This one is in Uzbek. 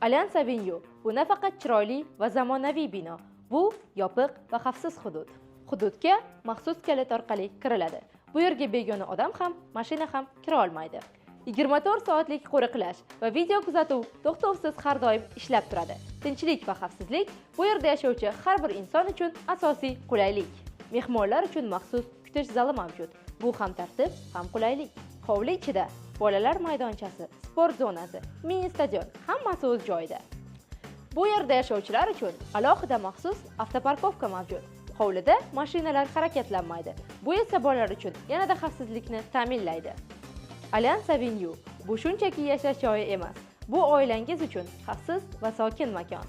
Allianz Avenue bu nafaqat chiroyli va zamonaviy bino, bu yopiq va xavfsiz hudud. Hududga maxsus kalit orqali kiriladi. Bu yerga begona odam ham, mashina ham kira olmaydi. 24 soatlik qo'riqlash va video kuzatuv to'xtovsiz har doim ishlab turadi. Tinchlik va xavfsizlik bu yerda yashovchi har bir inson uchun asosiy qulaylik. Mehmonlar uchun maxsus kutish zali mavjud. Bu ham tartib, ham qulaylik. Hovli ichida bolalar maydonchasi, sport zonasi, mini stadion hammasi o'z joyida. Bu yerda yashovchilar uchun alohida maxsus avtoparkovka mavjud. Hovlida mashinalar harakatlanmaydi. Bu esa bolalar uchun yanada xavfsizlikni ta'minlaydi. Allianz Avenue bu shunchaki yashash joyi emas. Bu oilangiz uchun xavfsiz va sokin makon.